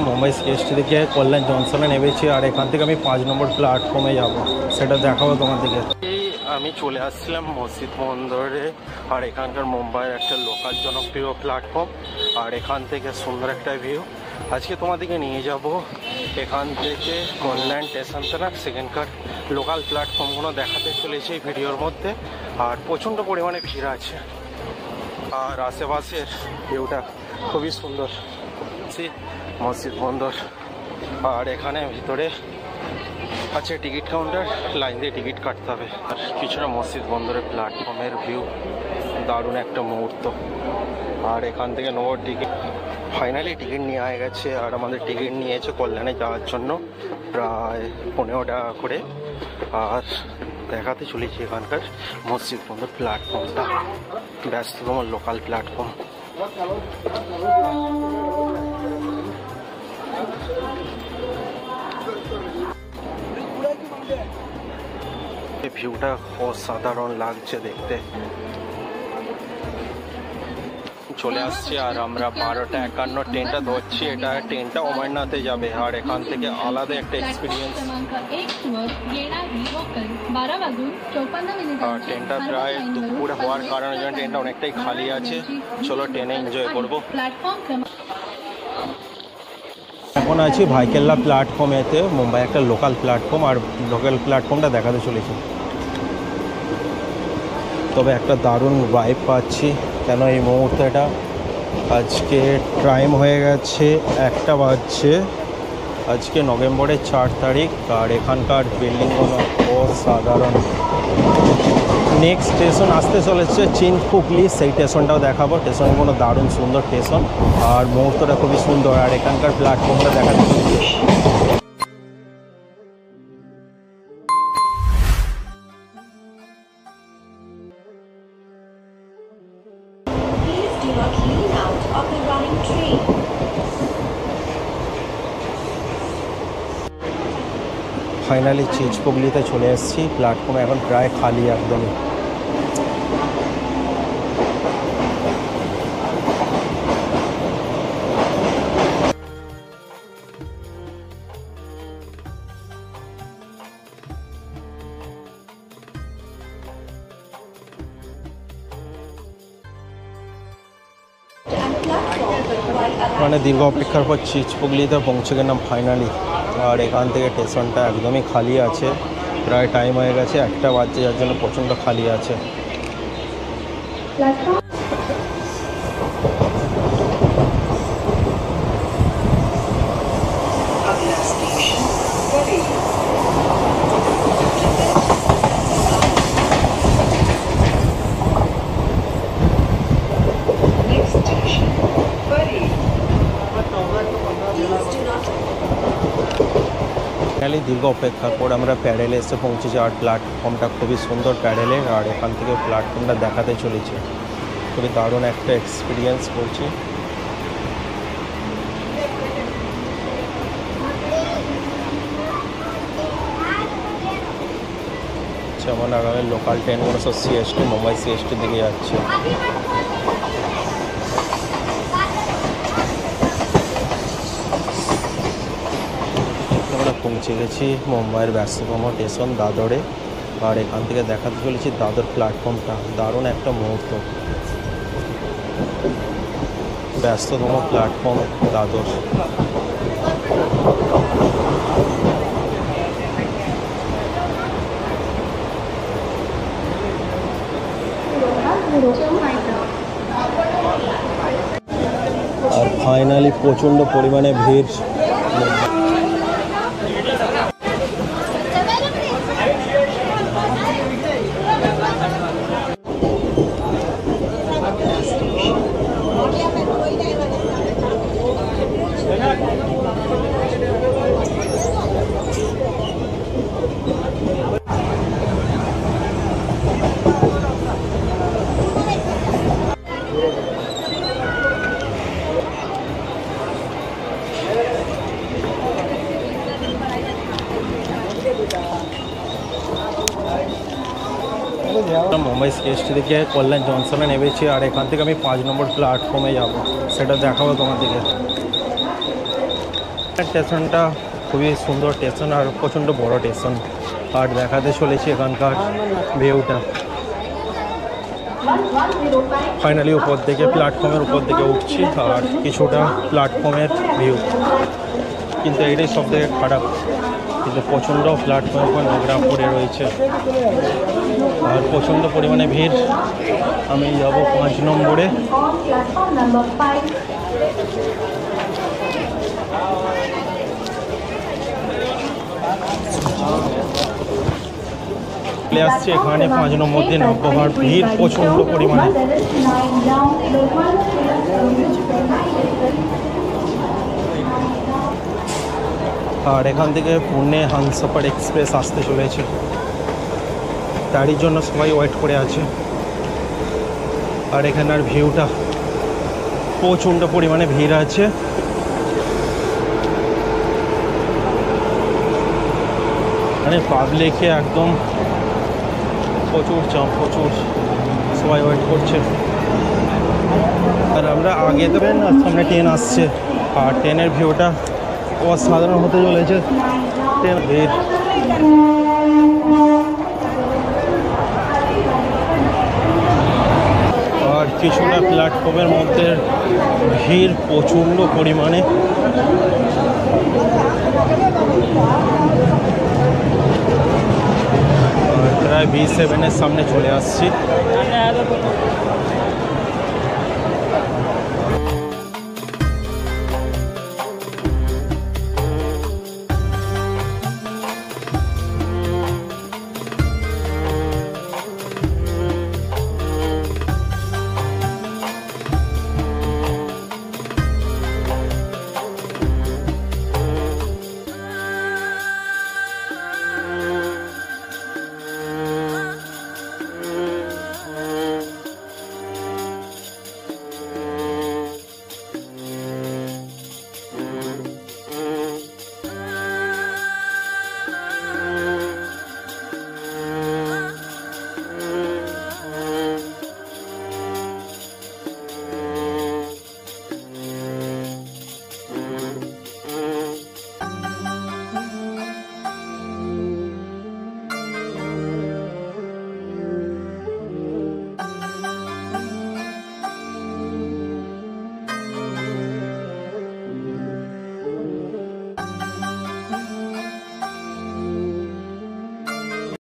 Mumbai CST থেকে কল্যাণ জংশনে নেমেছি, আর এখান থেকে আমি 5 নম্বর প্ল্যাটফর্মে যাব, সেটা দেখাবো তোমাদেরকে। আমি চলে আসছিলাম মসজিদ বন্দরে, আর এখানকার মুম্বাইয়ের একটা লোকাল জনপ্রিয় প্ল্যাটফর্ম, আর এখান থেকে সুন্দর একটা ভিউ। আজকে তোমাদেরকে নিয়ে যাব এখান থেকে কল্যাণ স্টেশন থেকে সেখানকার লোকাল প্ল্যাটফর্মগুলো দেখাতে চলেছে এই ভিডিওর মধ্যে। আর প্রচণ্ড পরিমাণে ভিড় আছে, আর আশেপাশের ভিউটা খুবই সুন্দর। মসজিদ বন্দর, আর এখানে ভিতরে আছে টিকিট কাউন্টার, লাইন দিয়ে টিকিট কাটতে হবে। আর পিছনে মসজিদ বন্দরের প্ল্যাটফর্মের ভিউ, দারুণ একটা মুহূর্ত। আর এখান থেকে নো টিকিট, ফাইনালি টিকিট নিয়ে হয়ে গেছে। আর আমাদের টিকিট নিয়েছে কল্যাণে যাওয়ার জন্য প্রায় 15 টাকা করে। আর দেখাতে চলেছি এখানকার মসজিদ বন্দর প্ল্যাটফর্মটা, ব্যস্ততম লোকাল প্ল্যাটফর্ম। ভিউটা অসাধারণ লাগছে দেখতে। চলে আসছি, আর আমরা 12:51 ট্রেনটা ধরছি। এটা ট্রেনটা অমরনাথে যাবে, আর এখান থেকে আলাদা একটা এক্সপিরিয়েন্স। আর ট্রেনটা প্রায় দুপুর হওয়ার কারণে ট্রেনটা অনেকটাই খালি আছে। চলো ট্রেনে এনজয় করবো। এখন আছি ভাইকেল্লা প্ল্যাটফর্মেতে, মুম্বাই একটা লোকাল প্ল্যাটফর্ম, আর লোকাল প্ল্যাটফর্মটা দেখাতে চলেছি। তবে একটা দারুণ ভাইব পাচ্ছি, কেন এই মুহূর্তেটা আজকে টাইম হয়ে গেছে 1টা বাজছে। আজকে নভেম্বরের 4 তারিখ, আর এখানকার বিল্ডিংগুলো অসাধারণ। নেক্সট স্টেশন আসতে চলেছে চিনপুকলি, সেই স্টেশনটাও দেখাবো। স্টেশনগুলো দারুণ সুন্দর স্টেশন, আর মুহূর্তটা খুবই সুন্দর। আর এখানকার প্ল্যাটফর্মটা দেখাতে চলেছে। ফাইনালি চিনপুকলিতে চলে এসেছি। প্ল্যাটফর্ম এখন প্রায় খালি একদমই। মানে দীর্ঘ অপেক্ষার পর চিনপুকলিতে পৌঁছে গেলাম ফাইনালি। আর এখান থেকে স্টেশনটা একদমই খালি আছে, প্রায় টাইম হয়ে গেছে 1টা বাজছে, যার জন্য প্রচণ্ড খালি আছে। দীর্ঘ অপেক্ষার পর আমরা প্যাডেলে এসে পৌঁছেছি, আর প্ল্যাটফর্মটা খুবই সুন্দর প্যাডেলের। আর এখান থেকে প্ল্যাটফর্মটা দেখাতে চলেছে, খুবই দারুণ একটা এক্সপিরিয়েন্স করছি। যেমন আগামী লোকাল ট্রেনগুলো সব সিএসটি, মুম্বাই সিএসটির দিকে যাচ্ছে। পৌঁছে গেছি মুম্বাইয়ের ব্যস্ততম স্টেশন দাদরে, আর এখান থেকে দেখাতে চলেছি দাদর প্ল্যাটফর্মটা। দারুণ একটা মুহূর্ত, ব্যস্ততম প্ল্যাটফর্ম দাদর। আর ফাইনালি প্রচণ্ড পরিমাণে ভিড়। मुंबई सीएसटी থেকে কল্যাণ জংশনে নেমেছি, আর এখান থেকে আমি 5 নম্বর প্ল্যাটফর্মে যাব, সেটা দেখাবো তোমাদেরকে। স্টেশনটা খুবই সুন্দর স্টেশন আর প্রচণ্ড বড় স্টেশন। আর দেখাতে চলেছি এখানকার ভিউটা। ফাইনালি উপর থেকে প্ল্যাটফর্মের উপর থেকে উঠছি আর কিছুটা প্ল্যাটফর্মের ভিউ। কিন্তু এটাই সব থেকে খারাপ, কিন্তু প্রচণ্ড প্ল্যাটফর্মের উপর নোংরা পড়ে রয়েছে আর প্রচণ্ড পরিমাণে ভিড়। আমি যাব 5 নম্বরে। চলে আসছে এখানে 5 নম্বর দিয়ে নামবো আর ভিড় প্রচণ্ড পরিমাণে। আর এখান থেকে পুনে হামসফর এক্সপ্রেস আসতে চলেছে, গাড়ির জন্য সবাই ওয়েট করে আছে। আর এখানের ভিউটা প্রচণ্ড পরিমাণে ভিড় আছে। মানে পাবলিকে একদম প্রচুর চাপ, প্রচুর সবাই ওয়েট করছে। আর আমরা আগে দেবেন আর সামনে ট্রেন আসছে আর ট্রেনের ভিউটা অসাধারণ হতে চলেছে। ট্রেন ভিড় আর কিছুটা প্ল্যাটফর্মের মধ্যে ভিড় প্রচণ্ড পরিমাণে। প্রায় B7-এর সামনে চলে আসছি।